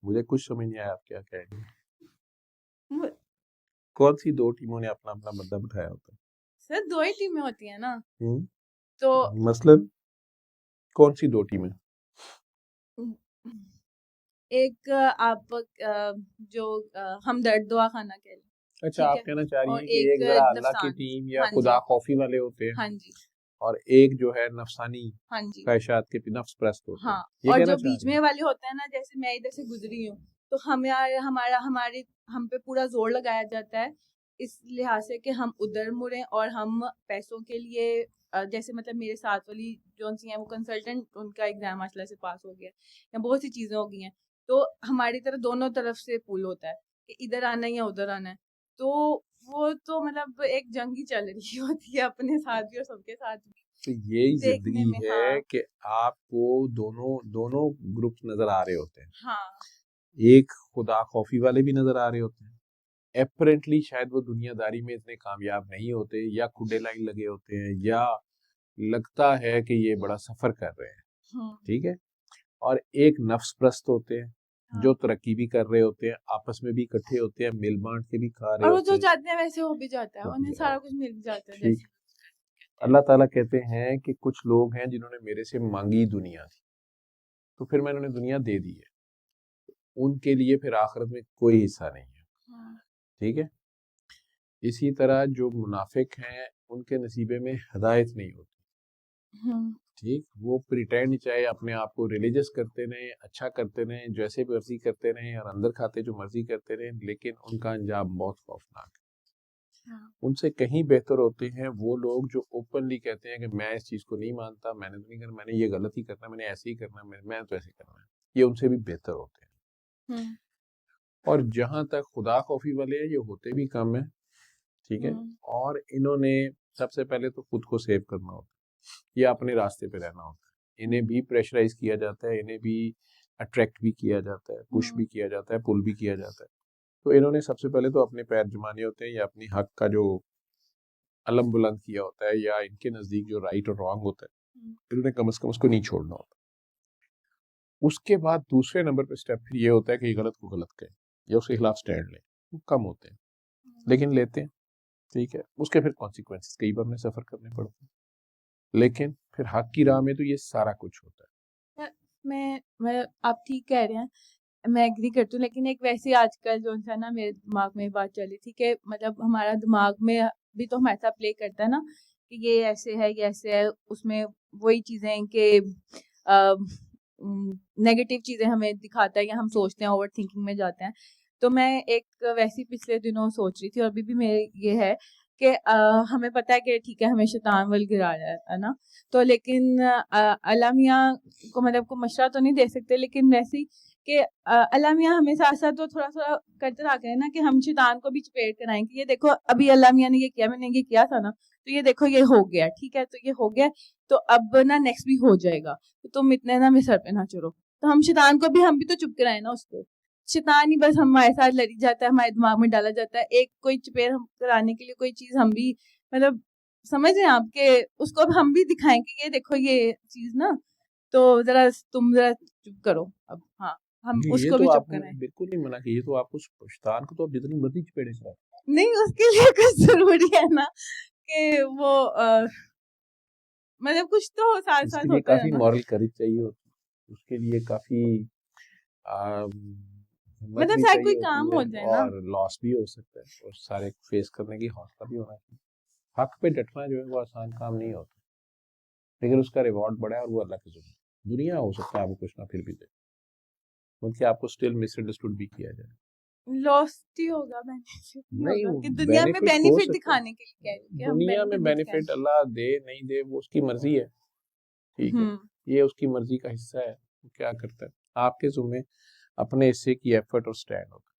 مجھے کچھ سمجھ نہیں آیا آپ کیا کہہ رہے ہیں. کون سی دو ٹیموں نے اپنا اپنا مدعا بٹھایا ہوتا ہے؟ سر دو ہی ٹیمیں ہوتی ہیں نا. تو مثلاً کون سی دو ٹیمیں؟ ایک آپ جو ہمدرد دعا خانہ کہہ لیں. اچھا آپ کہنا چاہ رہی ہیں کہ ایک ذرا اللہ کی ٹیم یا خدا خوفی والے ہوتے ہیں، ہاں جی، اور ایک جو ہے نفسانی ہاں جی خواہشات کے نفس پرست ہوتے ہیں. ہاں. اور جو بیچ میں والے ہوتے ہیں نا، جیسے میں ادھر سے گزری ہوں تو ہم پہ پورا زور لگایا جاتا ہے اس لحاظ سے کہ ہم ادھر مڑیں، اور ہم پیسوں کے لیے جیسے مطلب میرے ساتھ والی جون سی ہیں وہ کنسلٹنٹ، ان کا ایگزام ماشاءاللہ سے پاس ہو گیا، یا بہت سی چیزیں ہو گئی ہیں، تو ہماری طرف دونوں طرف سے پول ہوتا ہے کہ ادھر آنا ہے یا ادھر آنا ہے. تو وہ تو مطلب ایک جنگ ہی چل رہی ہوتی ہے اپنے ساتھ بھی اور سب کے ساتھ بھی. تو یہی زندگی ہے کہ آپ کو دونوں گروپ نظر آ رہے ہوتے ہیں. ہاں، ایک خدا خوفی والے بھی نظر آ رہے ہوتے ہیں، اپیرنٹلی شاید وہ دنیا داری میں اتنے کامیاب نہیں ہوتے، یا کھڈے لائن لگے ہوتے ہیں، یا لگتا ہے کہ یہ بڑا سفر کر رہے ہیں. ٹھیک ہے. اور ایک نفس پرست ہوتے ہیں جو ترقی بھی کر رہے ہوتے ہیں، آپس میں بھی اکٹھے ہوتے ہیں، مل بانٹ کے بھی کھا رہے ہوتے ہیں، اور وہ جو چاہتے ہیں ویسے ہو بھی جاتا ہے، انہیں سارا کچھ مل جاتا ہے. ٹھیک. اللہ تعالیٰ کہتے ہیں کہ کچھ لوگ ہیں جنہوں نے میرے سے مانگی دنیا تھی، تو پھر میں نے انہیں دنیا دے دی ہے، ان کے لیے پھر آخرت میں کوئی حصہ نہیں ہے. ٹھیک ہے. اسی طرح جو منافق ہیں ان کے نصیبے میں ہدایت نہیں ہوتی. ٹھیک. وہ پریٹینڈ چاہے اپنے آپ کو ریلیجس کرتے رہیں، اچھا کرتے رہیں، جیسے مرضی کرتے رہیں، اور اندر کھاتے جو مرضی کرتے رہیں، لیکن ان کا انجام بہت خوفناک ہے. ان سے کہیں بہتر ہوتے ہیں وہ لوگ جو اوپنلی کہتے ہیں کہ میں اس چیز کو نہیں مانتا، میں نے تو نہیں کرنا، میں نے یہ غلط ہی کرنا، میں نے ایسے ہی کرنا، میں تو ایسے کرنا ہے. یہ ان سے بھی بہتر ہوتے ہیں. اور جہاں تک خدا خوفی والے ہیں، یہ ہوتے بھی کم ہیں. ٹھیک ہے. اور انہوں نے سب سے پہلے تو خود کو سیو کرنا ہوتا ہے، یا اپنے راستے پہ رہنا ہوتا ہے. انہیں بھی پریشرائز کیا جاتا ہے، انہیں بھی اٹریکٹ بھی کیا جاتا ہے، پش بھی کیا جاتا ہے، پل بھی کیا جاتا ہے. تو انہوں نے سب سے پہلے تو اپنے پیر جمانے ہوتے ہیں، یا اپنی حق کا جو علم بلند کیا ہوتا ہے، یا ان کے نزدیک جو رائٹ اور رانگ ہوتا ہے، انہوں نے کم از کم اس کو نہیں چھوڑنا ہوتا. اس کے بعد دوسرے نمبر پہ سٹیپ پھر یہ ہوتا ہے کہ یہ غلط کو غلط کہیں، یا اس کے خلاف سٹینڈ لیں. وہ کم ہوتے ہیں لیکن لیتے ہیں. ٹھیک ہے. اس کے پھر کانسیکوینسز کئی بار میں سفر کرنے پڑتے ہیں، لیکن پھر حق کی راہ میں تو یہ سارا کچھ ہوتا ہے. میں آپ ٹھیک کہہ رہے ہیں، میں ایگری کرتی ہوں، لیکن ایک ویسے آج کل جو ہے نا میرے دماغ میں بات چلی تھی کہ مطلب ہمارا دماغ میں بھی تو ہمارے ساتھ پلے کرتا ہے نا کہ یہ ایسے ہے، یہ ایسے ہے. اس میں وہی چیزیں کہ نیگیٹو چیزیں ہمیں دکھاتا ہے یا ہم سوچتے ہیں، اوور تھنکنگ میں جاتے ہیں. تو میں ایک ویسی پچھلے دنوں سوچ رہی تھی، اور ابھی بھی میرے یہ ہے کہ ہمیں پتہ ہے کہ ٹھیک ہے ہمیں شیطان ول گرایا ہے نا، تو لیکن اللہ میاں کو مطلب کو مشورہ تو نہیں دے سکتے، لیکن ویسے ہی کہ اللہ میاں ہمیں ساتھ ساتھ تو تھوڑا تھوڑا کرتے رہا کریں نا کہ ہم شیطان کو بھی چپیٹ کر آئیں کہ یہ دیکھو ابھی اللہ میاں نے یہ کیا، میں نے یہ کیا تھا نا، تو یہ دیکھو یہ ہو گیا، ٹھیک ہے، تو یہ ہو گیا، تو اب نا نیکسٹ بھی ہو جائے گا، تو تم اتنے نا سر پہ نہ چڑھو. تو ہم شیطان کو بھی، ہم بھی تو چپ کرائیں نا اس کو. شیطان ہی بس ہمارے ساتھ لڑی جاتا ہے، ہمارے دماغ میں ڈالا جاتا ہے ایک کوئی چپیر ہم کرانے کے لیے کوئی چیز. ہم بھی مطلب سمجھ رہے ہیں آپ کہ اس کو اب ہم بھی دکھائیں کہ یہ دیکھو یہ چیز نا، تو تم ذرا چپ کرو اب. ہاں ہم اس کو بھی چپ کریں. بالکل نہیں منع کی، یہ تو آپ کو شیطان کو تو آپ جتنی مرضی چپیڑے کریں. نہیں، اس کے لیے کچھ ضروری ہے نا کہ وہ مطلب کچھ تو ساتھ ساتھ ہوتا ہے. کافی مورل کریج چاہیے ہوتی، اس کے لیے کافی مطلب شاید کوئی کام ہو جائے نا، اور لاس بھی ہو سکتا ہے، اور سارے فیس کرنے کی حوصلہ بھی ہونا چاہیے. حق پہ ڈٹنا جو ہے وہ آسان کام نہیں ہوتا، لیکن اس کا ریوارڈ بڑا ہے، اور وہ اللہ کے ذریعے. دنیا ہو سکتا ہے آپ کو کچھ نہ پھر بھی دے، بلکہ آپ کو اسٹل مس انڈرسٹوڈ بھی کیا جائے. لاسٹ ہی ہوگا، نہیں کہ دنیا میں بینیفٹ دکھانے کے لیے. دنیا میں بینیفٹ اللہ دے نہیں دے وہ اس کی مرضی ہے. ٹھیک ہے. یہ اس کی مرضی کا حصہ ہے، وہ کیا کرتا ہے. آپ کے ذمہ اپنے حصے کی ایفرٹ اور سٹینڈ ہوتا ہے.